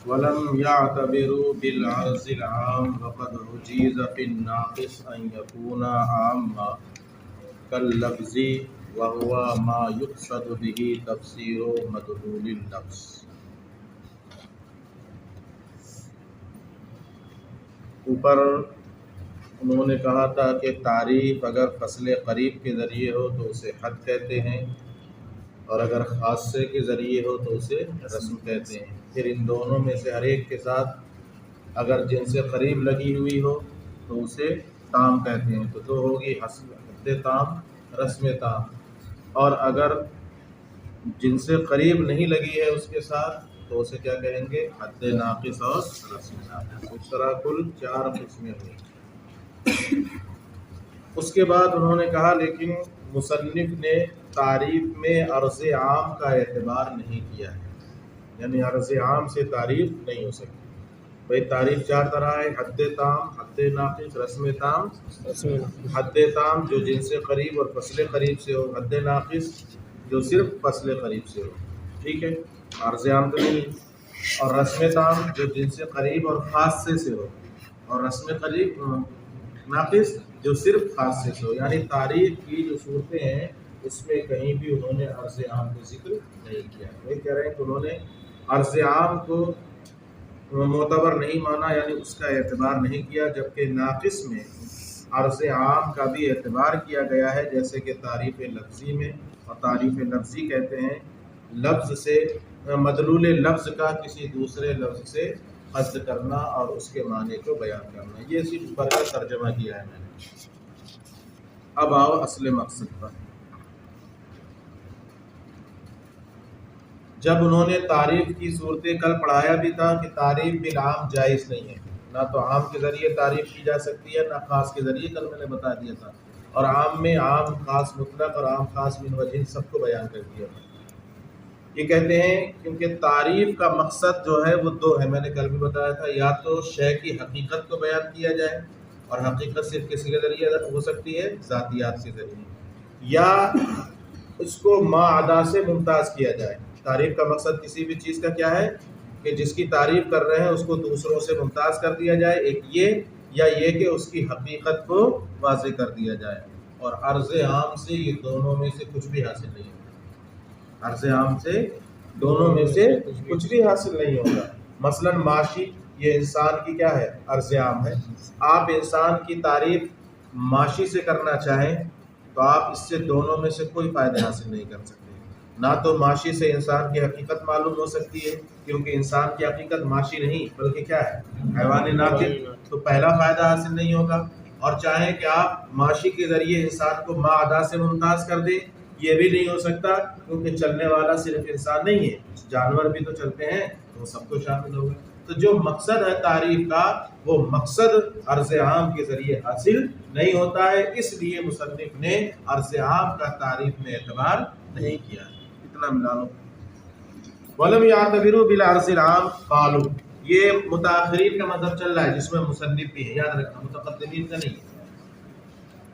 ولم يعتبروا بالعرض العام وقد أجيز في الناقص أن يكون عاما كاللفظ وهو ما يقصد به تفسير مدلول اللفظ. اوپر انہوں نے کہا تھا کہ تعریف اگر فصل قریب کے ذریعے ہو تو اسے حد کہتے ہیں، اور اگر خاصے کے ذریعے ہو تو اسے رسم کہتے ہیں. پھر ان دونوں میں سے ہر ایک کے ساتھ اگر جن سے قریب لگی ہوئی ہو تو اسے تام کہتے ہیں. تو دو ہوگی، حد تام، رسم تام. اور اگر جن سے قریب نہیں لگی ہے اس کے ساتھ تو اسے کیا کہیں گے؟ حد ناقص اور رسم ناقص. اس طرح کل 4 قسمیں ہوئی. اس کے بعد انہوں نے کہا لیکن مصنف نے تعریف میں عرض عام کا اعتبار نہیں کیا ہے، یعنی عرض عام سے تعریف نہیں ہو سکتی. بھئی تعریف 4 طرح ہے: حد تام، حد ناقص، رسم تام. حد تام جو جن سے قریب اور فصل قریب سے ہو، حد ناقص جو صرف فصل قریب سے ہو. ٹھیک ہے، عرض عام تو نہیں. اور رسم تام جو جن سے قریب اور خاصے سے ہو، اور رسم قریب ناقص جو صرف خاصے سے ہو. یعنی تعریف کی جو صورتیں ہیں اس میں کہیں بھی انہوں نے عرض عام کا ذکر نہیں کیا. یہ کہہ رہے ہیں کہ انہوں نے عرض عام کو معتبر نہیں مانا، یعنی اس کا اعتبار نہیں کیا، جبکہ ناقص میں عرض عام کا بھی اعتبار کیا گیا ہے، جیسے کہ تعریف لفظی میں. اور تعریف لفظی کہتے ہیں لفظ سے مدلول لفظ کا کسی دوسرے لفظ سے قصد کرنا اور اس کے معنی کو بیان کرنا. یہ صرف اوپر کا ترجمہ کیا ہے میں نے. اب آؤ اصل مقصد پر. جب انہوں نے تعریف کی صورتیں کل پڑھایا بھی تھا کہ تعریف بالعام جائز نہیں ہے، نہ تو عام کے ذریعے تعریف کی جا سکتی ہے نہ خاص کے ذریعے. کل میں نے بتا دیا تھا. اور عام میں عام خاص مطلق اور عام خاص من وجہ سب کو بیان کر دیا تھا. یہ کہتے ہیں کیونکہ تعریف کا مقصد جو ہے وہ 2 ہے. میں نے کل بھی بتایا تھا، یا تو شے کی حقیقت کو بیان کیا جائے، اور حقیقت صرف کسی کے ذریعے ہو سکتی ہے؟ ذاتیات کے ذریعے. یا اس کو ما عدا سے ممتاز کیا جائے. تعریف کا مقصد کسی بھی چیز کا کیا ہے کہ جس کی تعریف کر رہے ہیں اس کو دوسروں سے ممتاز کر دیا جائے. ایک یہ، یا یہ کہ اس کی حقیقت کو واضح کر دیا جائے. اور عرض عام سے یہ دونوں میں سے کچھ بھی حاصل نہیں ہوگا. عرض عام سے دونوں میں سے کچھ بھی حاصل نہیں ہوگا. مثلا معاشی، یہ انسان کی کیا ہے؟ عرض عام ہے. آپ انسان کی تعریف معاشی سے کرنا چاہیں تو آپ اس سے دونوں میں سے کوئی فائدہ حاصل نہیں کر سکتے. نہ تو معاشی سے انسان کی حقیقت معلوم ہو سکتی ہے، کیونکہ انسان کی حقیقت معاشی نہیں بلکہ کیا ہے؟ حیوان ناطق. تو پہلا فائدہ حاصل نہیں ہوگا. اور چاہیں کہ آپ معاشی کے ذریعے انسان کو ما عدا سے ممتاز کر دیں، یہ بھی نہیں ہو سکتا، کیونکہ چلنے والا صرف انسان نہیں ہے، جانور بھی تو چلتے ہیں، تو سب کو شامل ہوگا. تو جو مقصد ہے تعریف کا وہ مقصد عرض عام کے ذریعے حاصل نہیں ہوتا ہے. اس لیے مصنف نے عرض عام کا تعریف میں اعتبار نہیں کیا. اتنا ملا لو. وَلَمْ يَعْتَبِرُوا بِالْعَرْضِ الْعَامِ قَالُوا. یہ متاخرین کا مذہب چل رہا ہے جس میں مصنف بھی ہے، یاد رکھنا، متقدمین کا نہیں.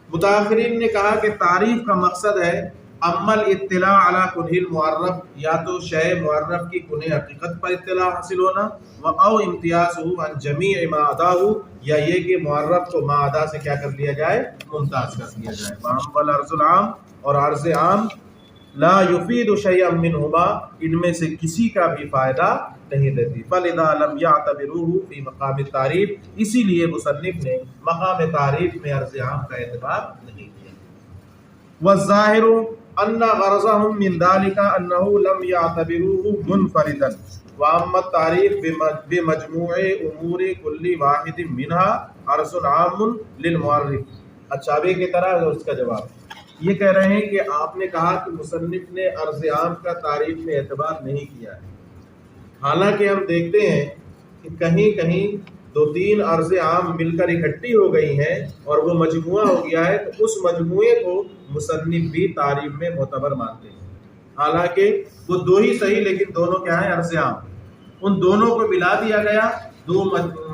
متاخرین نے کہا کہ تعریف کا مقصد ہے اما الاطلاع علی کنہ المعرف، یا تو شے معرف کی کنہ حقیقت پر اطلاع حاصل ہونا، او امتیازہ عن جمیع ما عداہ، یا یہ کہ معرف کو ما عدا سے کیا کر لیا جائے؟ ممتاز کر دیا جائے. واما العرض العام، اور عرض عام لا یفید شیئا منہما، ان میں سے کسی کا بھی فائدہ نہیں دیتی. فلذا لم یعتبروہ فی مقام التعریف، اسی لیے مصنف نے مقام تعریف میں عرض عام کا اعتبار نہیں کیا. والظاہر ان غرضهم من ذلك انه لم يعتبروه منفردا، واما التعریف بمجموع امور كل واحد منها عرض عام للمعرف. اچھا اب ایک طرح اس کا جواب یہ کہہ رہے ہیں کہ آپ نے کہا کہ مصنف نے عرض عام کا تعریف میں اعتبار نہیں کیا ہے، حالانکہ ہم دیکھتے ہیں کہ کہیں کہیں 2-3 عرض عام مل کر اکٹھی ہو گئی ہیں اور وہ مجموعہ ہو گیا ہے، تو اس مجموعے کو مصنف بھی تعریف میں معتبر مانتے ہیں. حالانکہ وہ 2 ہی صحیح، لیکن دونوں کیا ہیں؟ عرض عام. ان دونوں کو ملا دیا گیا، 2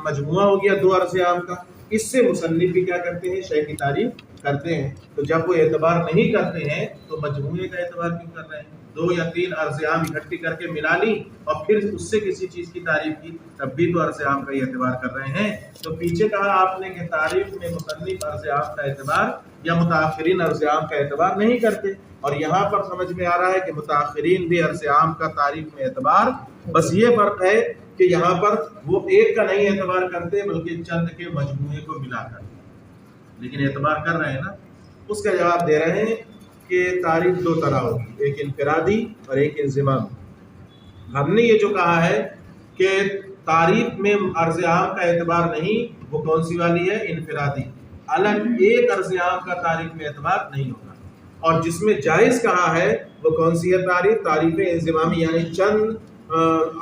مجموعہ ہو گیا 2 عرض عام کا. اس سے مصنف بھی کیا کرتے ہیں؟ شے کی تعریف کرتے ہیں. تو جب وہ اعتبار نہیں کرتے ہیں تو مجموعے کا اعتبار کیوں کر رہے ہیں؟ 2 یا 3 عرض عام اکٹھی کر کے ملا لی اور پھر اس سے کسی چیز کی تعریف کی، تب بھی تو عرض عام کا ہی اعتبار کر رہے ہیں۔ تو پیچھے کہا آپ نے کہ تعریف میں مصنف عرض عام کا اعتبار یا متاخرین عرض عام کا اعتبار نہیں کرتے، اور یہاں پر سمجھ میں آ رہا ہے کہ متاخرین بھی عرض عام کا تعریف میں اعتبار، بس یہ فرق ہے کہ یہاں پر وہ ایک کا نہیں اعتبار کرتے بلکہ چند کے مجموعے کو ملا کر، لیکن اعتبار کر رہے ہیں نا۔ اس کا جواب دے رہے ہیں کہ تعریف 2 طرح ہوگی، ایک انفرادی اور ایک انضمامی۔ ہم نے یہ جو کہا ہے کہ تعریف میں عرض عام کا اعتبار نہیں، وہ کون سی والی ہے؟ انفرادی، الگ ایک عرض عام کا تعریف میں اعتبار نہیں ہوگا۔ اور جس میں جائز کہا ہے وہ کون سی ہے تعریف؟ تعریف انضمامی، یعنی چند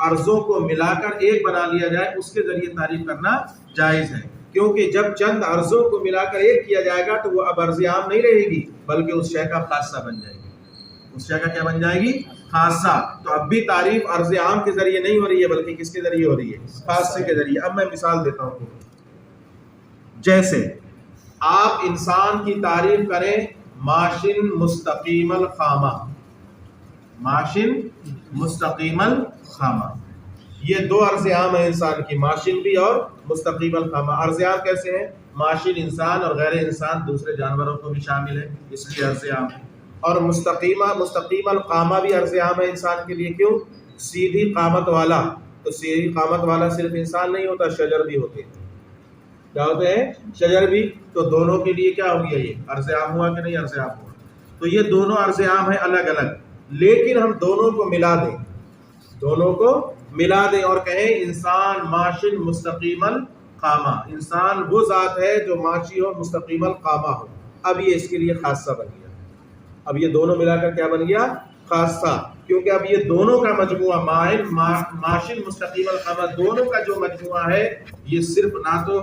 عرضوں کو ملا کر ایک بنا لیا جائے، اس کے ذریعے تعریف کرنا جائز ہے، کیونکہ جب چند عرضوں کو ملا کر ایک کیا جائے گا تو وہ اب عرض عام نہیں رہے گی بلکہ اس شے کا خاصہ بن جائے گی۔ اس شے کا کیا بن جائے گی؟ خاصہ۔ تو اب بھی تعریف عرض عام کے ذریعے نہیں ہو رہی ہے بلکہ کس کے ذریعے ہو رہی ہے؟ خاصے کے ذریعے۔ اب میں مثال دیتا ہوں، جیسے آپ انسان کی تعریف کریں ماشن مستقیم الخامہ، ماشن مستقیم الخامہ، یہ 2 عرض عام ہیں انسان کی، ماشن بھی اور مستقیم الخامہ۔ عرض عام کیسے ہیں؟ ماشن انسان اور غیر انسان دوسرے جانوروں کو بھی شامل ہے، اس لیے عرض عام ہے۔ اور مستقیم القامہ بھی عرض عام ہے انسان کے لیے، کیوں؟ سیدھی قامت والا، تو سیدھی قامت والا صرف انسان نہیں ہوتا، شجر بھی ہوتے ہیں۔ کیا ہوتے ہیں؟ شجر بھی۔ تو دونوں کے لیے کیا ہو گیا؟ یہ عرض عام ہوا کہ نہیں عرض عام ہوا؟ تو یہ دونوں عرض عام ہیں الگ الگ، لیکن ہم دونوں کو ملا دیں، دونوں کو ملا دیں اور کہیں انسان ماشن مستقیم القامہ، انسان وہ ذات ہے جو ماشی ہو، مستقیم القامہ ہو۔ اب یہ اس کے لیے خاصہ بن گیا، اب یہ دونوں ملا کر کیا بن گیا؟ خاصہ، کیونکہ اب یہ دونوں کا مجموعہ ماشن مستقیم القامہ، دونوں کا جو مجموعہ ہے یہ صرف نہ تو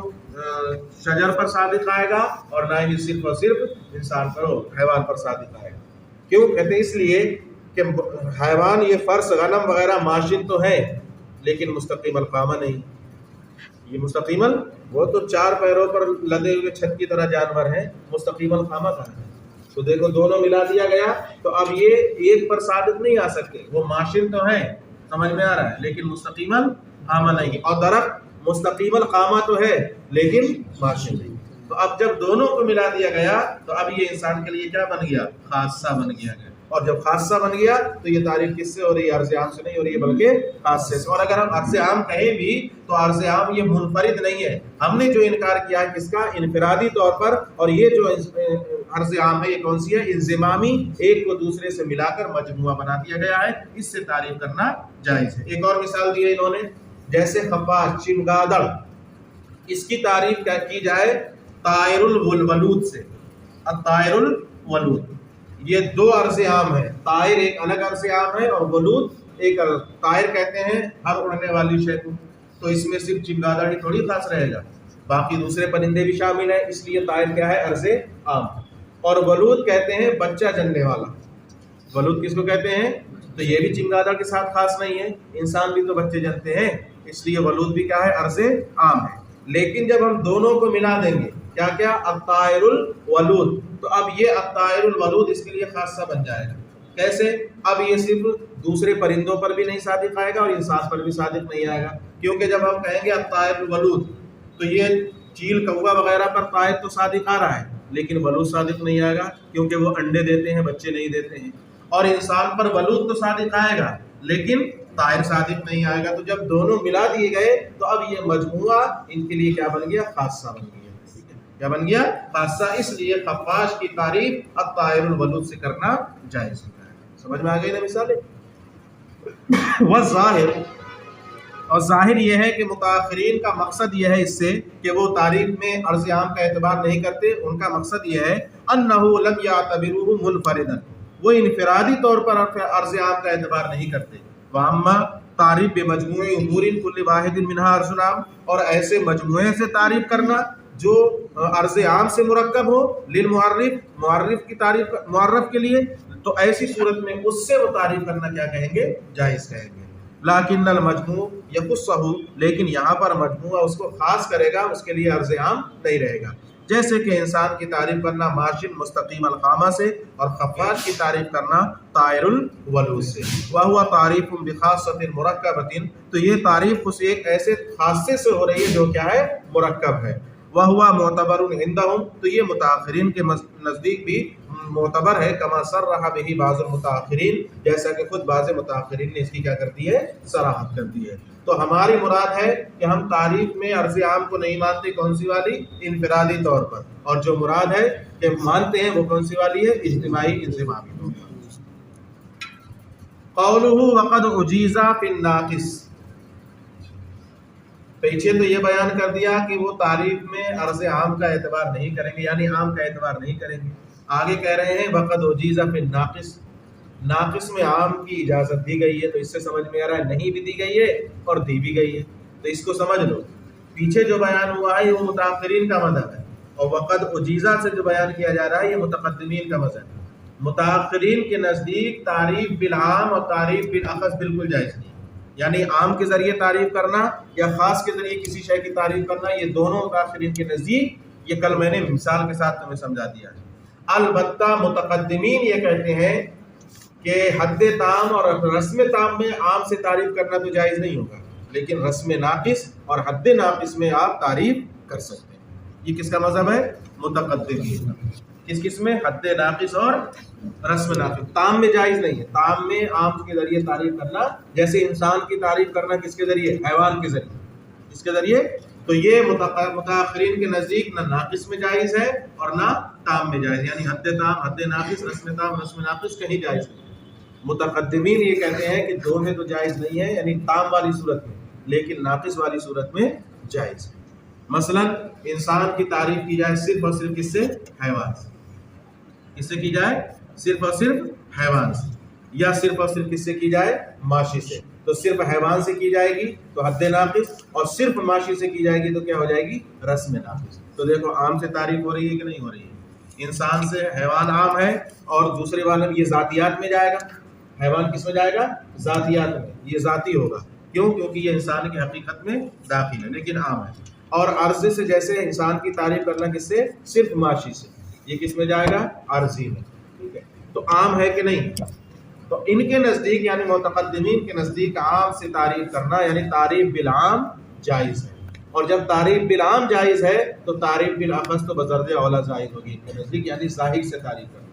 شجر پر صادق آئے گا اور نہ ہی صرف اور صرف انسان پر ہو، حیوان پر صادق آئے گا۔ کیوں کہتے ہیں؟ اس لیے کہ حیوان یہ فرس غنم وغیرہ ماشن تو ہے لیکن مستقیم القامہ نہیں۔ یہ مستقیم وہ تو 4 پیروں پر لدے ہوئے چھت کی طرح جانور ہیں، مستقیم القامہ کہاں ہے؟ تو دیکھو دونوں ملا دیا گیا، تو اب یہ ایک پر صادق نہیں آ سکتے، وہ ماشن تو ہے، سمجھ میں آ رہا ہے، لیکن مستقیم القامہ نہیں، اور درخت مستقیم القامہ تو ہے لیکن ماشن نہیں۔ تو اب جب دونوں کو ملا دیا گیا تو اب یہ انسان کے لیے کیا بن گیا؟ خاصہ بن گیا ہے، اور جب خاصہ بن گیا تو یہ تعریف کس سے ہو رہی ہے؟ عرض عام سے نہیں ہو رہی ہے بلکہ خاصے سے۔ اور اگر ہم عرض عام کہیں بھی تو عرض عام یہ منفرد نہیں ہے، ہم نے جو انکار کیا ہے کس کا؟ انفرادی طور پر، اور یہ جو عرض عام ہے یہ کون سی ہے؟ انضمامی، ایک کو دوسرے سے ملا کر مجموعہ بنا دیا گیا ہے، اس سے تعریف کرنا جائز ہے۔ ایک اور مثال دی ہے انہوں نے، جیسے خفاش، چمگادڑ، اس کی تعریف کیا کی جائے؟ طائر الولود سے، الطائر الولود، یہ 2 عرض عام ہیں، طائر ایک الگ عرض عام ہے اور ولود ایک الگ۔ طائر کہتے ہیں ہر اڑنے والی شے کو، تو اس میں صرف چمگادڑ ہی تھوڑی خاص رہے گا، باقی دوسرے پرندے بھی شامل ہیں، اس لیے طائر کیا ہے؟ عرض عام۔ اور ولود کہتے ہیں بچہ جننے والا، ولود کس کو کہتے ہیں؟ تو یہ بھی چمگادڑ کے ساتھ خاص نہیں ہے، انسان بھی تو بچے جنتے ہیں، اس لیے ولود بھی کیا ہے؟ عرض عام ہے۔ لیکن جب ہم دونوں کو ملا دیں گے، کیا کیا؟ الطائر الولود، تو اب یہ الطائر الولود اس کے لیے خاصہ بن جائے گا۔ کیسے؟ اب یہ صرف دوسرے پرندوں پر بھی نہیں صادق آئے گا اور انسان پر بھی صادق نہیں آئے گا، کیونکہ جب ہم کہیں گے الطائر الولود تو یہ چیل، کوا وغیرہ پر طائر تو صادق آ رہا ہے لیکن ولود صادق نہیں آئے گا، کیونکہ وہ انڈے دیتے ہیں، بچے نہیں دیتے ہیں۔ اور انسان پر ولود تو صادق آئے گا لیکن طائر صادق نہیں آئے گا۔ تو جب دونوں ملا دیے گئے تو اب یہ مجموعہ ان کے لیے کیا بن گیا؟ خاصہ بن گیا۔ کیا بن گیا؟ خاصہ۔ اس لیے خفاش کی تعریف الطائر الولود سے کرنا جائز ہے۔ سمجھ میں آ گئی نا مثالیں؟ والظاہر، اور ظاہر یہ ہے کہ متاخرین کا مقصد یہ ہے اس سے کہ وہ تعریف میں عرض عام کا اعتبار نہیں کرتے، ان کا مقصد یہ ہے انہ لم یعتبروہ منفردا، وہ انفرادی طور پر عرض عام کا اعتبار نہیں کرتے۔ واما تعریف بمجموع امور کل واحد منها عرض عام، اور ایسے مجموعے سے تعریف کرنا جو عرض عام سے مرکب ہو، للمعرف، معرف کی تعریف، معرف کے لیے، تو ایسی صورت میں اس سے وہ تعریف کرنا کیا کہیں گے؟ جائز کہیں گے۔ لیکن المجموع یخصہ، لیکن یہاں پر مجموعہ اس کو خاص کرے گا، اس کے لیے عرض عام نہیں رہے گا۔ جیسے کہ انسان کی تعریف کرنا ماشن مستقیم القامہ سے اور خفاش کی تعریف کرنا طائر الولود سے. وہو تعریف بخاصۃ مرکبۃ، تو یہ تعریف اس ایک ایسے خاصے سے ہو رہی ہے جو کیا ہے مرکب ہے. وہو معتبر عندہم، تو یہ متاخرین کے نزدیک بھی معتبر ہے. کما صرح بہ بعض المتاخرین، جیسا کہ خود بعض متاخرین نے اس کی کیا کر دی ہے، صراحت کر دی ہے. تو ہماری مراد ہے کہ ہم تعریف میں عرض عام کو نہیں مانتے، کون سی والی؟ انفرادی طور پر، اور جو مراد ہے کہ مانتے ہیں وہ کون سی والی ہے؟ اجتماعی انضمامی طور پر. قولہ وقد اجیز فی الناقص، پیچھے تو یہ بیان کر دیا کہ وہ تعریف میں عرض عام کا اعتبار نہیں کریں گے، یعنی عام کا اعتبار نہیں کریں گے. آگے کہہ رہے ہیں وقد اجیز فی الناقص، ناقص میں عام کی اجازت دی گئی ہے. تو اس سے سمجھ میں آ رہا ہے نہیں بھی دی گئی ہے اور دی بھی گئی ہے. تو اس کو سمجھ لو، پیچھے جو بیان ہوا ہے وہ متاخرین کا مذہب ہے، اور وقد اجیزہ سے جو بیان کیا جا رہا ہے یہ متقدمین کا مذہب ہے. متاخرین کے نزدیک تعریف بالعام اور تعریف بالاخص بالکل جائز نہیں، یعنی عام کے ذریعے تعریف کرنا یا خاص کے ذریعے کسی شے کی تعریف کرنا، یہ دونوں متاخرین کے نزدیک، یہ کل میں نے مثال کے ساتھ تمہیں سمجھا دیا ہے. البتہ متقدمین یہ کہتے ہیں کہ حد تام اور رسم تام میں عام سے تعریف کرنا تو جائز نہیں ہوگا، لیکن رسم ناقص اور حد ناقص میں آپ تعریف کر سکتے ہیں. یہ کس کا مذہب ہے؟ متقدمین کا. کس میں؟ حد ناقص اور رسم ناقص. تام میں جائز نہیں ہے، تام میں عام کے ذریعے تعریف کرنا، جیسے انسان کی تعریف کرنا کس کے ذریعے؟ حیوان کے ذریعے. اس کے ذریعے تو یہ متاخرین کے نزدیک نہ ناقص میں جائز ہے اور نہ تام میں جائز، یعنی حد تام، حد ناقص، رسم تام، رسم ناقص کہیں جائز نہیں. متقدمین یہ کہتے ہیں کہ دو میں تو جائز نہیں ہے، یعنی تام والی صورت میں، لیکن ناقص والی صورت میں جائز ہے. مثلا انسان کی تعریف کی جائے صرف اور صرف کس سے؟ حیوان سے. کس سے کی جائے؟ صرف اور صرف حیوان سے. یا صرف اور صرف کس سے کی جائے؟ ماشی سے. تو صرف حیوان سے کی جائے گی تو حد ناقص، اور صرف ماشی سے کی جائے گی تو کیا ہو جائے گی؟ رسم ناقص. تو دیکھو عام سے تعریف ہو رہی ہے کہ نہیں ہو رہی ہے؟ انسان سے حیوان عام ہے، اور دوسرے والے میں یہ ذاتیات میں جائے گا. حیوان کس میں جائے گا؟ ذاتیات میں. یہ ذاتی ہوگا، کیوں؟ کیونکہ یہ انسان کی حقیقت میں داخل ہے، لیکن عام ہے. اور عرض سے جیسے انسان کی تعریف کرنا کس سے؟ صرف ماشی سے. یہ کس میں جائے گا؟ عرضی میں. ٹھیک ہے، تو عام ہے کہ نہیں؟ تو ان کے نزدیک یعنی متقدمین کے نزدیک عام سے تعریف کرنا یعنی تعریف بالعام جائز ہے. اور جب تعریف بالعام جائز ہے تو تعریف بالاخص تو بزرد اولا جائز ہوگی ان کے نزدیک، یعنی ظاہر سے تعریف کرنا.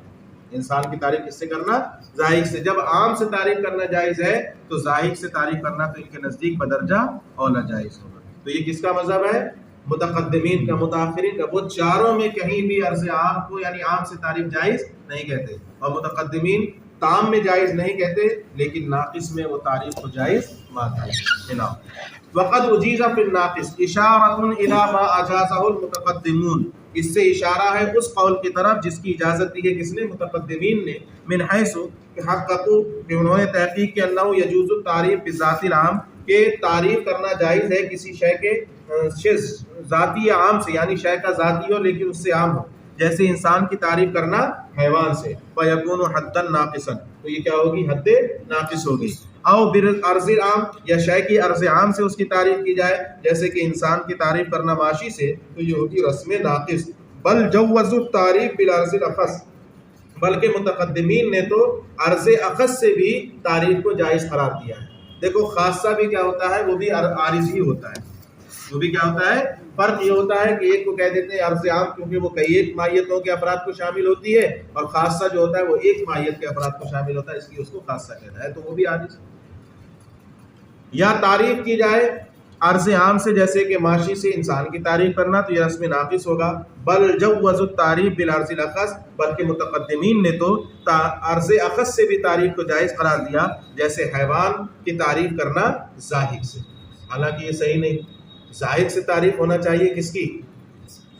انسان کی تعریف کس سے کرنا؟ ظاہر سے. جب عام سے تعریف کرنا جائز ہے تو ظاہر سے تعریف کرنا تو ان کے نزدیک بدرجہ اولا جائز ہوگا. تو یہ کس کا مذہب ہے؟ متقدمین کا. متاخرین کا وہ چاروں میں کہیں بھی عرض عام کو یعنی عام سے تعریف جائز نہیں کہتے، اور متقدمین تام میں جائز نہیں کہتے، لیکن ناقص میں وہ تعریف کو جائز مانتے ہیں. وقد اجیز فی الناقص اشارۃ الی ما اجازہ المتقدمون، اس سے اشارہ ہے اس قول کی طرف جس کی اجازت دی ہے کس نے؟ متقدمین نے. من حیث کہ حققوا، کہ انہوں نے تحقیق کہ انہ یجوز التعریف بذات العام، کہ تعریف کرنا جائز ہے کسی شے کے ذاتی یا عام سے، یعنی شے کا ذاتی ہو لیکن اس سے عام ہو. جیسے انسان کی تعریف کرنا حیوان سے، فیکون حدا ناقصا، تو یہ کیا ہوگی؟ حد ناقص ہوگی. او بالعرض عام، یا شے کی عرض عام سے اس کی تعریف کی جائے، جیسے کہ انسان کی تعریف کرنا ماشی سے، تو یہ ہوگی رسم ناقص. بل جوز التعریف بالعرض الاخص، بلکہ متقدمین نے تو عرض اخص سے بھی تعریف کو جائز قرار دیا ہے. دیکھو خاصہ بھی کیا ہوتا ہے؟ وہ بھی عارضی ہوتا ہے. وہ بھی کیا ہوتا ہے؟ فرق یہ ہوتا ہے کہ ایک کو کہہ دیتے ہیں عرض عام کیونکہ وہ کئی ایک ماہیتوں کے افراد کو شامل ہوتی ہے، اور خاصہ جو ہوتا ہے وہ ایک ماہیت کے افراد کو شامل ہوتا ہے، اس لیے اس کو خاصہ کہتا ہے. تو وہ بھی عارض. یا تعریف کی جائے عرض عام سے، جیسے کہ ماشی سے انسان کی تعریف کرنا، تو یہ رسم ناقص ہوگا. بل جوز التعریف بالعرض الاخص، بلکہ متقدمین نے تو عرض اخص سے بھی تعریف کو جائز قرار دیا، جیسے حیوان کی تعریف کرنا ظاہر سے. حالانکہ یہ صحیح نہیں، ظاہر سے تعریف ہونا چاہیے کس کی؟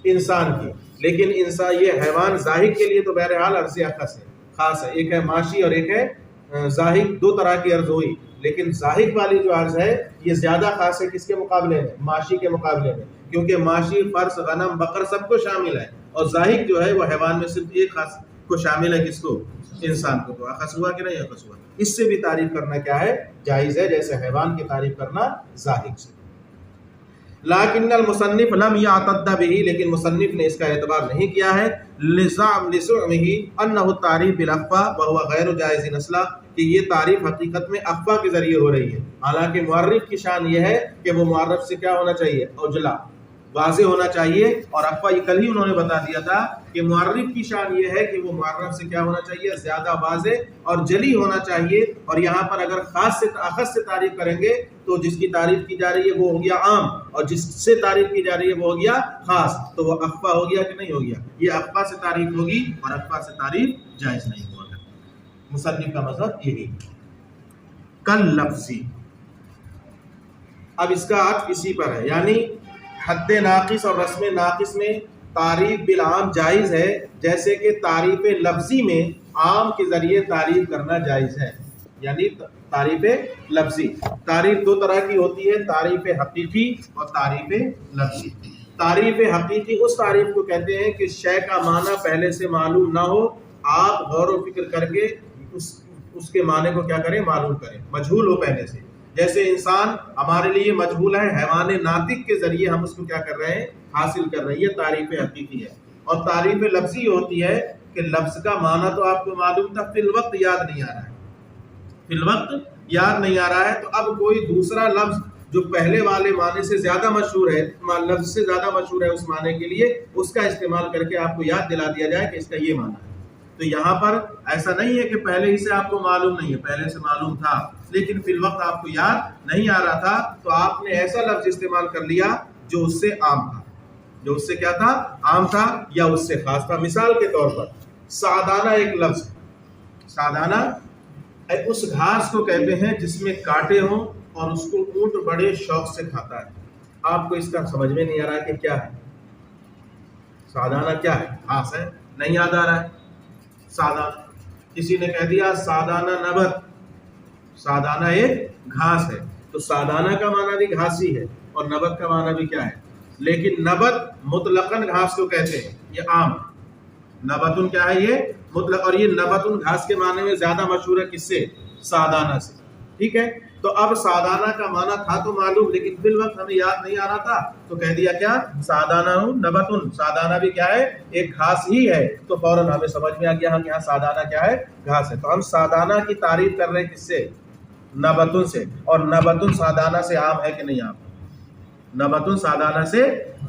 انسان کی. لیکن انسان یہ حیوان ظاہر کے لیے تو بہرحال عرض اخص ہے، خاص ہے. ایک ہے ماشی اور ایک ہے ظاہر. دو طرح کی عرض ہوئی، لیکن ظاہر والی جو عرض ہے یہ زیادہ خاص ہے کس کے مقابلے میں؟ ماشی کے مقابلے میں. کیونکہ ماشی فرس، غنم، بقر سب کو شامل ہے، اور ظاہر جو ہے وہ حیوان میں صرف ایک خاص کو شامل ہے، کس کو؟ انسان کو. تو اخص ہوا کہ نہیں اخص ہوا؟ اس سے بھی تعریف کرنا کیا ہے؟ جائز ہے، جیسے حیوان کی تعریف کرنا ظاہر سے. لیکن المصنف لم یعتد بہ، لیکن مصنف نے اس کا اعتبار نہیں کیا ہے، لزعمہ انہ التعریف بالاخفاء وهو غیر جائز اصلا، کہ یہ تعریف حقیقت میں اخفا کے ذریعے ہو رہی ہے، حالانکہ معرف کی شان یہ ہے کہ وہ معرف سے کیا ہونا چاہیے، اوجلا، واضح ہونا چاہیے، اور اخفا یہ کل ہی انہوں نے بتا دیا تھا کہ معرف کی شان یہ ہے کہ وہ معرف سے کیا ہونا چاہیے، زیادہ واضح اور جلی ہونا چاہیے، اور یہاں پر اگر خاص سے اخص سے تعریف کریں گے تو جس کی تعریف کی جا رہی ہے وہ ہو گیا عام، اور جس سے تعریف کی جا رہی ہے وہ ہو گیا خاص، تو وہ اخفا ہو گیا کہ نہیں ہو گیا، یہ اخفا سے تعریف ہوگی اور اخفا سے تعریف جائز نہیں ہوگا۔ مصنف کا مذہب یہی۔ کل لفظی، اب اس کا عطف اسی پر ہے، یعنی حد ناقص اور رسم ناقص میں تعریف بالعام جائز ہے، جیسے کہ تعریف لفظی میں عام کے ذریعے تعریف کرنا جائز ہے۔ یعنی تعریف لفظی، تعریف دو طرح کی ہوتی ہے، تعریف حقیقی اور تعریف لفظی۔ تعریف حقیقی اس تعریف کو کہتے ہیں کہ شے کا معنی پہلے سے معلوم نہ ہو، آپ غور و فکر کر کے اس کے معنی کو کیا کریں، معلوم کریں، مجہول ہو پہلے سے۔ جیسے انسان ہمارے لیے مجہول ہے، حیوان ناطق کے ذریعے ہم اس کو کیا کر رہے ہیں، حاصل کر رہے ہیں، یہ تعریف حقیقی ہے۔ اور تعریف لفظی ہوتی ہے کہ لفظ کا معنی تو آپ کو معلوم تھا، فی الوقت یاد نہیں آ رہا ہے، فی الوقت یاد نہیں آ رہا ہے، تو اب کوئی دوسرا لفظ جو پہلے والے معنی سے زیادہ مشہور ہے، لفظ سے زیادہ مشہور ہے اس معنی کے لیے، اس کا استعمال کر کے آپ کو یاد دلا دیا جائے کہ اس کا یہ معنی ہے۔ تو یہاں پر ایسا نہیں ہے کہ پہلے ہی سے آپ کو معلوم نہیں ہے، پہلے سے معلوم تھا لیکن فی الوقت آپ کو یاد نہیں آ رہا تھا، تو آپ نے ایسا لفظ استعمال کر لیا جو اس سے عام تھا، جو اس سے کیا تھا، عام تھا، یا اس سے خاص تھا۔ مثال کے طور پر سعدانہ ایک لفظ، سعدانہ اس گھاس کو کہتے ہیں جس میں کانٹے ہوں اور اس کو اونٹ بڑے شوق سے کھاتا ہے۔ آپ کو اس کا سمجھ میں نہیں آ رہا کہ کیا ہے سعدانہ، کیا ہے، گھاس ہے، نہیں یاد آ رہا ہے سعدانہ۔ کسی نے کہہ دیا سعدانہ نبت، سعدانہ ایک گھاس ہے، تو سعدانہ کا معنی بھی گھاس ہی ہے اور نبت کا معنی بھی کیا ہے، لیکن نبت مطلقاً گھاس کو کہتے ہیں، یہ عام، نبتن کیا ہے، یہ مطلق، اور یہ نبتن گھاس کے معنی میں زیادہ مشہور ہے کس سے، سعدانہ سے، ٹھیک ہے۔ تو اب سعدانہ کا معنی تھا تو معلوم، لیکن فی الوقت ہمیں یاد نہیں آ رہا تھا، تو کہہ دیا کیا، سعدانہ نبتن، سعدانہ بھی کیا ہے، ایک گھاس ہی ہے، تو فوراً ہمیں سمجھ میں آ گیا ہم یہاں سعدانہ کیا ہے، گھاس ہے۔ تو ہم سعدانہ کی تعریف کر رہے ہیں کس سے، نبتن سے، اور نبتن سعدانہ سے عام ہے کہ نہیں عام، نبتن سعدانہ سے،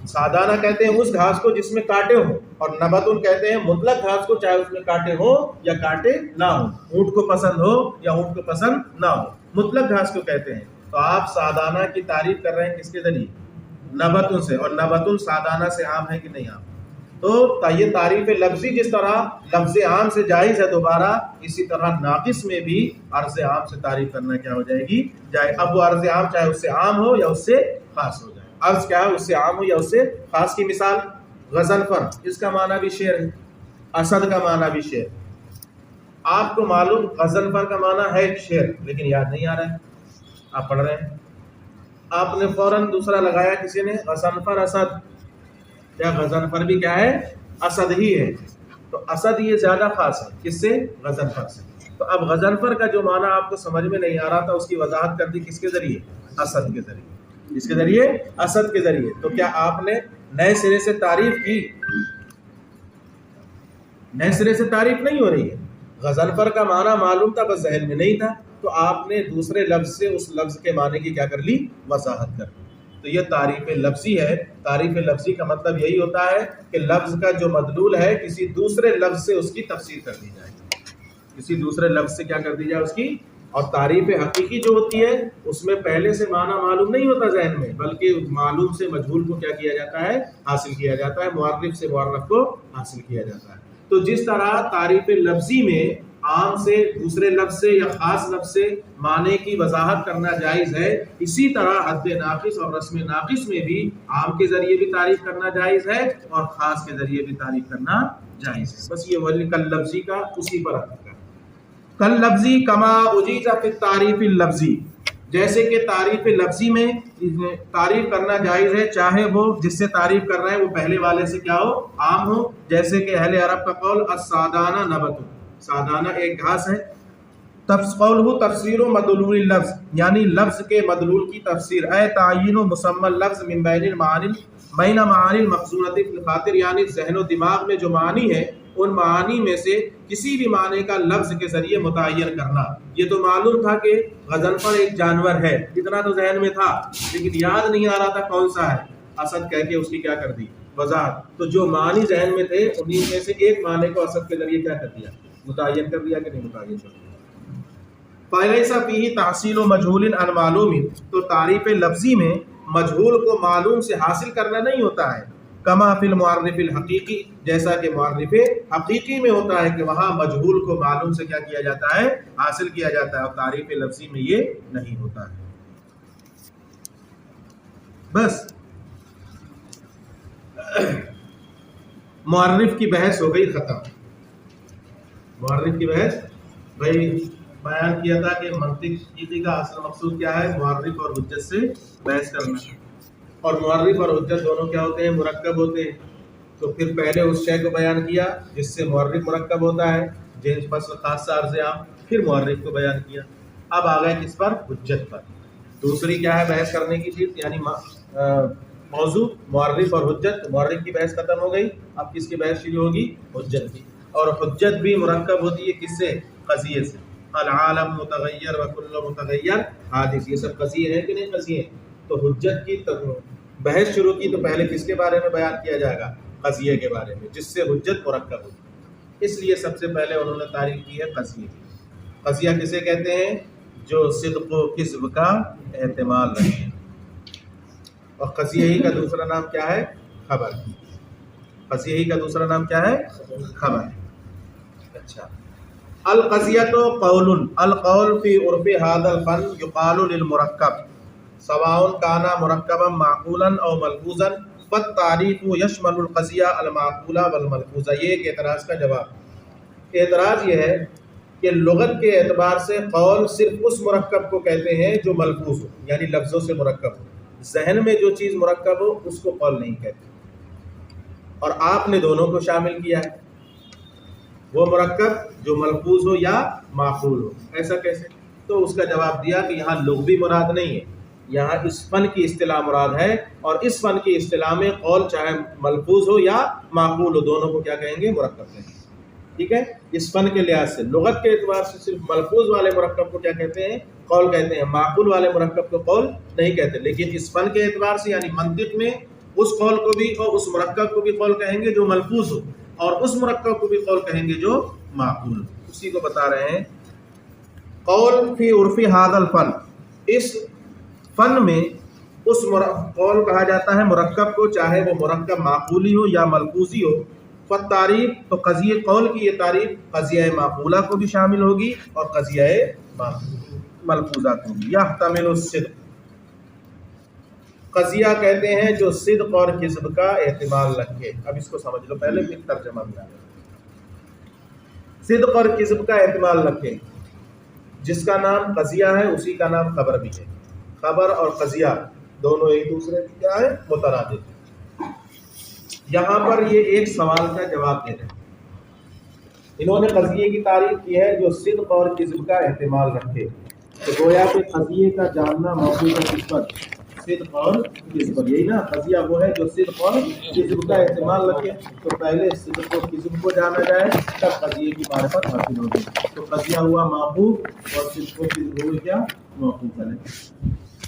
سعدانہ کہتے ہیں اس گھاس کو جس میں کانٹے ہوں، اور نبتن کہتے ہیں مطلق گھاس کو، چاہے اس میں کانٹے ہوں یا کانٹے نہ ہوں، اونٹ کو پسند ہو یا اونٹ کو پسند نہ ہو، مطلق گھاس کو کہتے ہیں۔ تو آپ سعدانہ کی تعریف کر رہے ہیں کس کے ذریعے، نبتن سے، اور نبتن سعدانہ سے عام ہے کہ نہیں عام۔ تو یہ تعریف لفظی جس طرح لفظ عام سے جائز ہے دوبارہ، اسی طرح ناقص میں بھی عرض عام سے تعریف کرنا کیا ہو جائے گی، جائے۔ اب وہ عرض عام چاہے اس سے عام ہو یا اس سے خاص ہو جائے، عرض کیا ہے، اس سے عام ہو یا اس سے خاص کی مثال غضنفر، اس کا معنی بھی شعر ہے، اسد کا معنی بھی شعر۔ آپ کو معلوم غضنفر کا معنی ہے شعر، لیکن یاد نہیں آ رہا ہے، آپ پڑھ رہے ہیں، آپ نے فوراً دوسرا لگایا کسی نے، غضنفر اسد، یا غضنفر بھی کیا ہے، اسد ہی ہے، تو اسد یہ زیادہ خاص ہے کس سے، غضنفر سے۔ تو اب غضنفر کا جو معنی آپ کو سمجھ میں نہیں آ رہا تھا، اس کی وضاحت کر دی کس کے ذریعے، اسد کے ذریعے، اس کے ذریعے، اسد کے ذریعے۔ تو کیا آپ نے نئے سرے سے تعریف کی، نئے سرے سے تعریف نہیں ہو رہی ہے، غضنفر کا معنی معلوم تھا بس ذہن میں نہیں تھا، تو آپ نے دوسرے لفظ سے اس لفظ کے معنی کی کیا کر لی، وضاحت کر لی۔ تو یہ تعریف لفظی ہے۔ تعریف لفظی کا مطلب یہی ہوتا ہے کہ لفظ کا جو مدلول ہے کسی دوسرے لفظ سے اس کی تفسیر کر دی جائے، کسی دوسرے لفظ سے کیا کر دی جائے اس کی۔ اور تعریف حقیقی جو ہوتی ہے اس میں پہلے سے معنی معلوم نہیں ہوتا ذہن میں، بلکہ معلوم سے مجہول کو کیا کیا جاتا ہے، حاصل کیا جاتا ہے، معرف سے معرف کو حاصل کیا جاتا ہے۔ تو جس طرح تعریف لفظی میں عام سے، دوسرے لفظ سے یا خاص لفظ سے معنی کی وضاحت کرنا جائز ہے، اسی طرح حد ناقص اور رسم ناقص میں بھی عام کے ذریعے بھی تعریف کرنا جائز ہے اور خاص کے ذریعے بھی تعریف کرنا جائز ہے۔ بس یہ ولی کل لفظی کا اسی پر عطف ہے۔ کل لفظی کما اجیز فی التعریف اللفظی، جیسے کہ تعریف لفظی میں تعریف کرنا جائز ہے، چاہے وہ جس سے تعریف کر رہے ہیں وہ پہلے والے سے کیا ہو، عام ہو، جیسے کہ اہل عرب کا قول السعدانہ نبت، سعدانہ ایک گھاس ہے، قولہ تفسیر مدلول لفظ، یعنی لفظ کے مدلول کی تفسیر، اے تعین و مسمى لفظ من بین معانی المقصورۃ فی الخاطر، یعنی ذہن و دماغ میں جو معنی ہے ان معانی میں سے کسی بھی معنی کا لفظ کے ذریعے متعین کرنا۔ یہ تو معلوم تھا کہ غضنفر ایک جانور ہے، اتنا تو ذہن میں تھا، لیکن یاد نہیں آ رہا تھا کون سا ہے۔ اسد کہہ کے اس کی کیا کر دی؟ وضاحت۔ تو جو معنی ذہن میں تھے انہی میں سے ایک معنی کو اسد کے ذریعے کیا کر دیا؟ متعین کر دیا کہ نہیں متعین کر دیا؟ فَلَيْسَ فِيهِ تَحْصِيلُ مَجْهُولٍ عَنْ مَعْلُومٍ، تو تعریف لفظی میں مجہول کو معلوم سے حاصل کرنا نہیں ہوتا ہے، کما فی المعرف الحقیقی، جیسا کہ معرف حقیقی میں ہوتا ہے کہ وہاں مجہول کو معلوم سے کیا کیا جاتا ہے؟ حاصل کیا جاتا ہے، اور تعریف لفظی میں یہ نہیں ہوتا ہے۔ بس معرف کی بحث ہو گئی ختم۔ معرف کی بحث بھائی بیان کیا تھا کہ منطق کا اصل مقصود کیا ہے؟ معرف اور حجت سے بحث کرنا، اور معرف اور حجت دونوں کیا ہوتے ہیں؟ مرکب ہوتے ہیں۔ تو پھر پہلے اس شے کو بیان کیا جس سے معرف مرکب ہوتا ہے، جنس فصل خاصہ عرض عام، پھر معرف کو بیان کیا۔ اب آ گئے کس پر؟ حجت پر۔ دوسری کیا ہے بحث کرنے کی چیز؟ یعنی موضوع معرف اور حجت۔ معرف کی بحث ختم ہو گئی، اب کس کی بحث شروع ہوگی؟ حجت کی۔ اور حجت بھی مرکب ہوتی ہے کس سے؟ قضیے سے۔ العالم متغیر وکل متغیر حادث، یہ سب قضیے ہیں کہ نہیں قضیے ہیں؟ تو حجت کی بحث شروع کی تو پہلے کس کے بارے میں بیان کیا جائے گا؟ قضیے کے بارے میں، جس سے حجت مرکب ہوتی ہے۔ اس لیے سب سے پہلے انہوں نے تعریف کی ہے قضیے کی۔ قضیہ کسے کہتے ہیں؟ جو صدق و کذب کا احتمال رکھے، اور قضیہ ہی کا دوسرا نام کیا ہے؟ خبر۔ قضیہ ہی کا دوسرا نام کیا ہے؟ خبر۔ اچھا، القضیۃ قول، القول فی عرف ھذا الفن یقال للمرکب سواء کان مرکبا معقولا او ملفوظا فالتعریف یشمل القضیہ المعقول والملفوظ۔ یہ ایک اعتراض کا جواب۔ اعتراض یہ ہے کہ لغت کے اعتبار سے قول صرف اس مرکب کو کہتے ہیں جو ملفوظ ہو، یعنی لفظوں سے مرکب ہو۔ ذہن میں جو چیز مرکب ہو اس کو قول نہیں کہتے، اور آپ نے دونوں کو شامل کیا ہے، وہ مرکب جو ملفوظ ہو یا معقول ہو۔ ایسا کیسے؟ تو اس کا جواب دیا کہ یہاں لغوی مراد نہیں ہے، یہاں اس فن کی اصطلاح مراد ہے، اور اس فن کی اصطلاح میں قول چاہے ملفوظ ہو یا معقول ہو، دونوں کو کیا کہیں گے؟ مرکب کہیں گے۔ ٹھیک ہے، اس فن کے لحاظ سے لغت کے اعتبار سے صرف ملفوظ والے مرکب کو کیا کہتے ہیں؟ قول کہتے ہیں، معقول والے مرکب کو قول نہیں کہتے۔ لیکن اس فن کے اعتبار سے یعنی منطق میں اس قول کو بھی اور اس مرکب کو بھی قول کہیں گے جو ملفوظ ہو، اور اس مرکب کو بھی قول کہیں گے جو معقول ہو۔ اسی کو بتا رہے ہیں قول فی عرف ھذا الفن، اس فن میں اس قول کہا جاتا ہے مرکب کو، چاہے وہ مرکب معقولی ہو یا ملفوظی ہو۔ فالتعریف، تو قضیہ قول کی یہ تعریف قضیہ معقولہ کو بھی شامل ہوگی اور قضیہ ملفوظہ کو بھی۔ یحتمل الصدق، قضیہ کہتے ہیں جو صدق اور کذب کا احتمال رکھے۔ اب اس کو سمجھ لو پہلے، پھر ترجمہ میں آئے۔ صدق اور کذب کا احتمال رکھے، جس کا نام قضیہ ہے اسی کا نام خبر بھی ہے۔ خبر اور قضیہ دونوں ایک دوسرے کی کیا ہے؟ مترادف ہے۔ یہاں پر یہ ایک سوال کا جواب دے رہے ہیں۔ انہوں نے قضیے کی تعریف کی ہے جو صدق اور کذب کا احتمال رکھے، تو گویا کہ قضیے کا جاننا موضوع ہے کس پر؟ صدق اور کذب پر۔ یہی نا قضیہ وہ ہے جو صدق اور کذب کا احتمال رکھے، تو پہلے صدق و کذب کو جانا جائے تب قضیے کی معرفت حاصل ہوگی۔ تو قضیہ ہوا موقوف اور صدق و کذب ہوئے کیا؟ موقوف ہے۔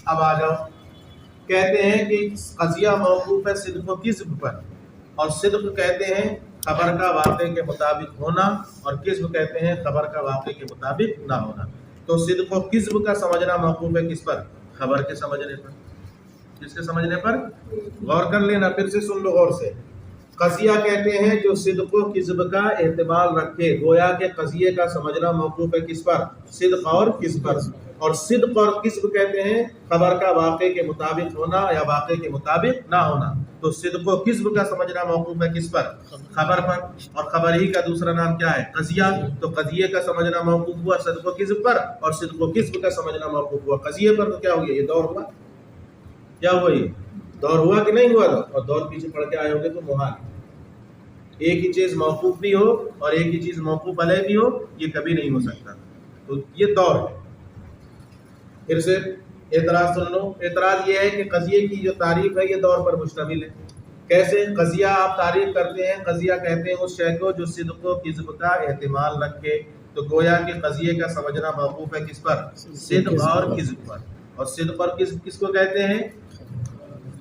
اب آ جاؤ، کہتے ہیں کہ قضیہ موقوف ہے صدق و کذب پر، اور صدق کہتے ہیں خبر کا واقع کے مطابق ہونا، اور کذب کہتے ہیں خبر کا واقع کے مطابق نہ ہونا۔ تو صدق و کذب کا سمجھنا موقوف ہے کس پر؟ خبر کے سمجھنے پر۔ کس کے سمجھنے پر؟ غور کر لینا، پھر سے سن لو غور سے۔ قضیہ کہتے ہیں جو صدق و کذب کا احتمال رکھے، گویا کہ قضیے کا سمجھنا موقوف ہے کس پر؟ صدق اور کذب پر۔ اور صدق اور کذب کہتے ہیں خبر کا واقع کے مطابق ہونا یا واقع کے مطابق نہ ہونا۔ تو صدق و کذب کا سمجھنا موقوف ہے کس پر؟ خبر پر، اور خبر ہی کا دوسرا نام کیا ہے؟ قضیہ۔ تو قضیے کا سمجھنا موقوف ہوا صدق و کذب پر، اور صدق و کذب کا سمجھنا موقوف ہوا قضیے پر۔ تو کیا ہو گیا؟ یہ دور ہوا۔ کیا ہوا؟ یہ دور ہوا کہ نہیں ہوا؟ اور دور پیچھے پڑھ کے آئے ہوں گے تو محال۔ ایک ہی چیز موقوف بھی ہو اور ایک ہی چیز موقوف علیہ بھی ہو، یہ کبھی نہیں ہو سکتا۔ تو یہ دور ہے. پھر سے اعتراض سن لو. اعتراض یہ ہے کہ قضیے کی جو تعریف ہے یہ دور پر مشتمل ہے. کیسے؟ قضیہ آپ تعریف کرتے ہیں، قضیہ کہتے ہیں اس شے کو جو صدق و کذب کا احتمال رکھے. تو گویا کہ قضیے کا سمجھنا موقوف ہے کس پر؟ صدق اور کذب پر. اور صدق اور کذب کس کو کہتے ہیں؟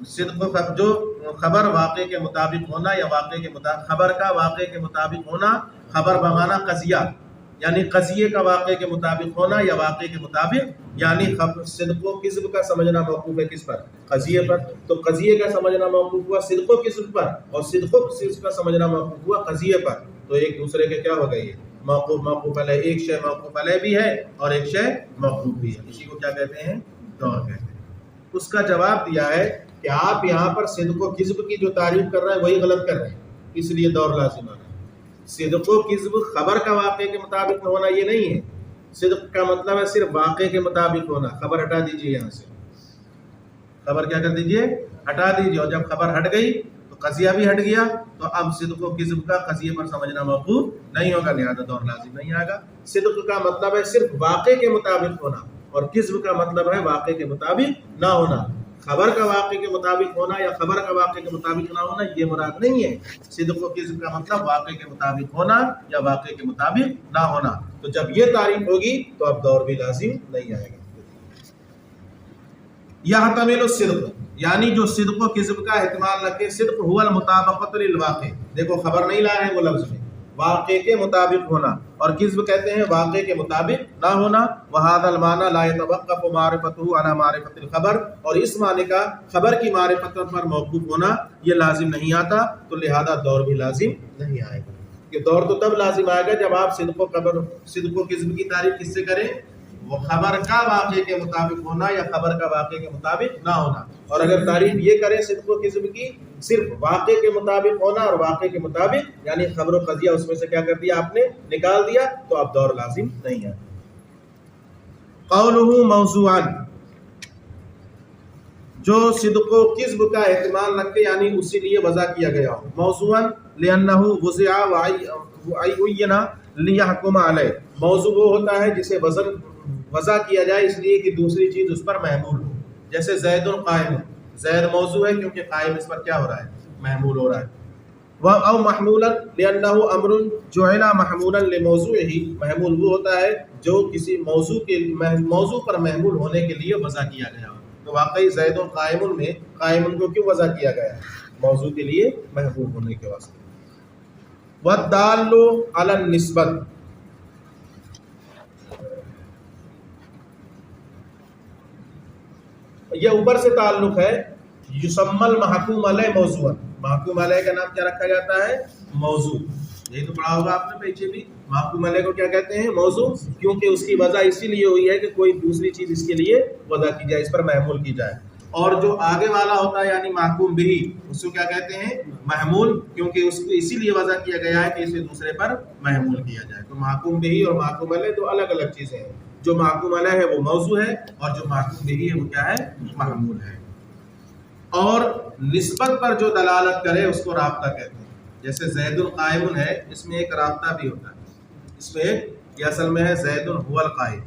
صدق جو خبر واقع کے مطابق ہونا یا واقع کے مطابق، خبر کا واقع کے مطابق ہونا، خبر بمانا قضیہ، یعنی قضیے کا واقع کے مطابق ہونا یا واقع کے مطابق، یعنی صدق و کذب کا سمجھنا موقوف ہے کس پر؟ قضیے پر. تو قضیے کا سمجھنا موقوف ہوا صدق و کذب پر، اور صدق و کذب کا سمجھنا موقوف ہوا قضیے پر. تو ایک دوسرے کے کیا ہو گئی؟ موقوف موقوف علیہ. ایک شے موقوف علیہ بھی ہے اور ایک شے موقوف بھی ہے. اسی کو کیا کہتے ہیں؟ دور کہتے ہیں. اس کا جواب دیا ہے کہ آپ یہاں پر صدق و کذب کی جو تعریف کر رہے ہیں وہی غلط کر رہے ہیں، اس لیے دور لازم آ رہا ہے. صدق و کذب خبر کا واقع کے مطابق ہونا یہ نہیں ہے. صدق کا مطلب ہے صرف واقع کے مطابق ہونا. خبر ہٹا دیجئے یہاں سے، خبر کیا کر دیجئے؟ ہٹا دیجئے. اور جب خبر ہٹ گئی تو قضیہ بھی ہٹ گیا، تو اب صدق و کذب کا قضیے پر سمجھنا موقوف نہیں ہوگا، لہذا دور لازم نہیں آئے گا. صدق کا مطلب ہے صرف واقع کے مطابق ہونا، اور کذب کا مطلب ہے واقع کے مطابق نہ ہونا. خبر کا واقع کے مطابق ہونا یا خبر کا واقع کے مطابق نہ ہونا یہ مراد نہیں ہے. صدق و کذب کا مطلب واقع کے مطابق ہونا یا واقع کے مطابق نہ ہونا. تو جب یہ تعریف ہوگی تو اب دور بھی لازم نہیں آئے گا. یحتمل الصدق، یعنی جو صدق و کذب کا احتمال رکھے. صدق هو المطابقۃ للواقع، دیکھو خبر نہیں لائے ہیں وہ لفظ میں، واقع کے مطابق ہونا. اور کذب کہتے ہیں واقع کے مطابق نہ ہونا. وہذا المعنى لا يتوقف معرفته على معرفة الخبر، اور اس معنی کا خبر کی معرفت پر موقوف ہونا یہ لازم نہیں آتا. تو لہذا دور بھی لازم نہیں آئے گا. یہ دور تو تب لازم آئے گا جب آپ صدق و کذب کی تعریف کس سے کریں؟ وہ خبر کا واقع کے مطابق ہونا یا خبر کا واقع کے مطابق نہ ہونا. اور اگر تعریف یہ کریں صدق و کذب کی صرف واقع کے مطابق ہونا اور واقع کے مطابق، یعنی خبر و قضیہ اس میں سے کیا کر دیا آپ نے؟ نکال دیا، تو اب دور لازم نہیں ہے. قولہ موضوعا، جو صدق و کذب کا احتمال رکھے یعنی اسی لیے وضع کیا گیا ہو. موضوعا لأنہ وضع وعین لیحکم علیہ، موضوع وہ ہوتا ہے جسے وضع کیا جائے اس لیے کہ دوسری چیز اس پر محمول ہو. جیسے زید قائم، زید موضوع ہے کیونکہ قائم اس پر کیا ہو رہا ہے؟ محمول ہو رہا ہے. او محمولا لأنہ امر جعل محمولا لموضوعہ، محمول وہ ہوتا ہے جو کسی موضوع پر محمول ہونے کے لیے وضع کیا گیا ہو. تو واقعی زید قائم میں قائم کو کیوں وضع کیا گیا ہے؟ موضوع کے لیے محمول ہونے کے واسطے. والدال علی النسبت، یہ اوپر سے تعلق ہے. یسمى المحکوم علیہ موضوعا، محکوم علیہ کا نام کیا رکھا جاتا ہے؟ موضوع. یہی تو پڑھا ہوگا آپ نے پیچھے بھی. محکوم علیہ کو کیا کہتے ہیں؟ موضوع، کیونکہ اس کی وضع اسی لیے ہوئی ہے کہ کوئی دوسری چیز اس کے لیے وضع کی جائے، اس پر محمول کی جائے. اور جو آگے والا ہوتا ہے یعنی محکوم بھی، اس کو کیا کہتے ہیں؟ محمول، کیونکہ اس کو اسی لیے وضع کیا گیا ہے کہ اسے دوسرے پر محمول کیا جائے. تو محکوم بھی اور محکوم علیہ دو الگ الگ چیزیں ہیں. جو محکوم علیہ ہے وہ موضوع ہے، اور جو محکوم بھی ہے وہ کیا ہے؟ محمول ہے. اور نسبت پر جو دلالت کرے اس کو رابطہ کہتے ہیں. جیسے زید القائم ہے، اس میں ایک رابطہ بھی ہوتا ہے. اس میں یہ اصل میں ہے زید هو القائم،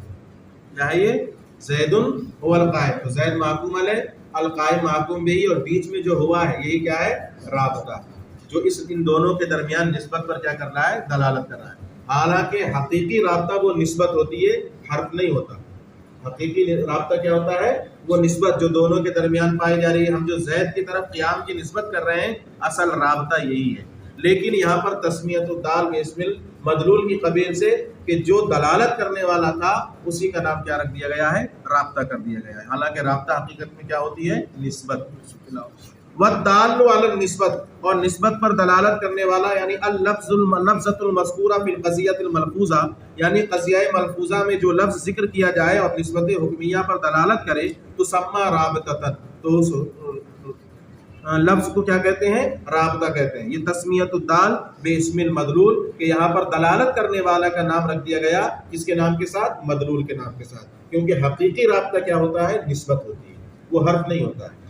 کیا ہے یہ؟ زید هو القائم. تو زید محکوم علیہ، القائم محکوم بھی، اور بیچ میں جو ہوا ہے یہی کیا ہے؟ رابطہ، جو ان دونوں کے درمیان نسبت پر کیا کر رہا ہے؟ دلالت کر رہا ہے. حالانکہ حقیقی رابطہ وہ نسبت ہوتی ہے، حرف نہیں ہوتا. حقیقی رابطہ کیا ہوتا ہے؟ وہ نسبت جو دونوں کے درمیان پائی جا رہی ہے. ہم جو زید کی طرف قیام کی نسبت کر رہے ہیں اصل رابطہ یہی ہے. لیکن یہاں پر تسمیت الدال باسم المدلول کی قبیل سے کہ جو دلالت کرنے والا تھا اسی کا نام کیا رکھ دیا گیا ہے؟ رابطہ کر دیا گیا ہے. حالانکہ رابطہ حقیقت میں کیا ہوتی ہے؟ نسبت. والدال علی النسبت، اور نسبت پر دلالت کرنے والا یعنی اللفظۃ المذکورہ فی القضیۃ الملفوظہ، یعنی قضیہ ملفوظہ میں جو لفظ ذکر کیا جائے اور نسبت حکمیہ پر دلالت کرے تو سما رابطۃ، تو اس لفظ کو کیا کہتے ہیں؟ رابطہ کہتے ہیں. یہ تسمیت الدال باسم المدلول، کہ یہاں پر دلالت کرنے والا کا نام رکھ دیا گیا کس کے نام کے ساتھ؟ مدلول کے نام کے ساتھ. کیونکہ حقیقی رابطہ کیا ہوتا ہے؟ نسبت ہوتی ہے، وہ حرف نہیں ہوتا ہے.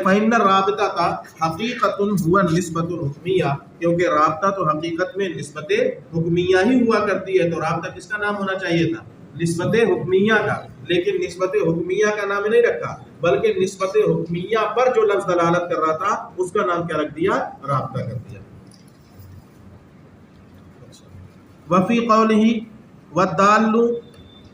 فإن الرابطہ تھا حقیقت ہوا نسبت الحکمیہ، کیونکہ رابطہ تو حقیقت میں نسبت حکمیہ ہی ہوا کرتی ہے. تو رابطہ کس کا نام ہونا چاہیے تھا؟ نسبت حکمیہ کا، لیکن نسبت حکمیہ کا نام نہیں رکھا، بلکہ نسبت حکمیہ پر جو لفظ دلالت کر رہا تھا اس کا نام کیا رکھ دیا؟ رابطہ کر دیا۔ وفی قولہ والدال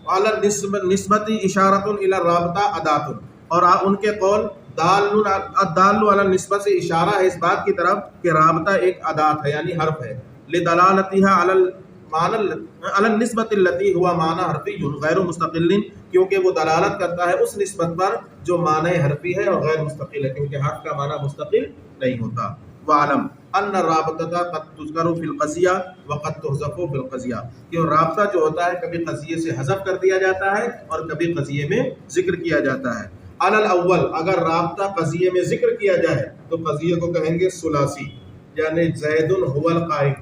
علی النسبۃ اشارۃ الی الرابطہ اداۃ، اور ان کے قول الدال علی النسبۃ سے اشارہ ہے اس بات کی طرف کہ رابطہ ایک ادات ہے یعنی حرف ہے، لدلالتها علی النسبۃ التي هو معنی حرفی غیر مستقل، کیونکہ وہ دلالت کرتا ہے اس نسبت پر جو معنی حرفی ہے اور غیر مستقل ہے، کیونکہ حرف کا معنی مستقل نہیں ہوتا۔ وعلم ان الرابطہ قد تذکر فی القضیہ وقد تحذف فی القضیہ، کہ رابطہ جو ہوتا ہے کبھی قضیے سے حذف کر دیا جاتا ہے اور کبھی قضیے میں ذکر کیا جاتا ہے۔ علی الاول، اگر رابطہ قضیے میں ذکر کیا جائے تو قضیے کو کہیں گے ثلاثی، یعنی زید هو القائم،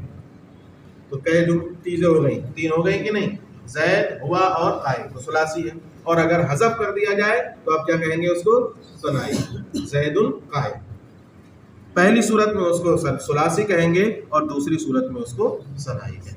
تو کئی جو چیزیں ہو گئی، تین ہو گئی کہ نہیں، زید ہوا اور قائم، تو ثلاثی ہے۔ اور اگر حذف کر دیا جائے تو آپ کیا کہیں گے اس کو؟ ثنائی، زید قائم۔ پہلی صورت میں اس کو ثلاثی کہیں گے اور دوسری صورت میں اس کو ثنائی کہیں گے۔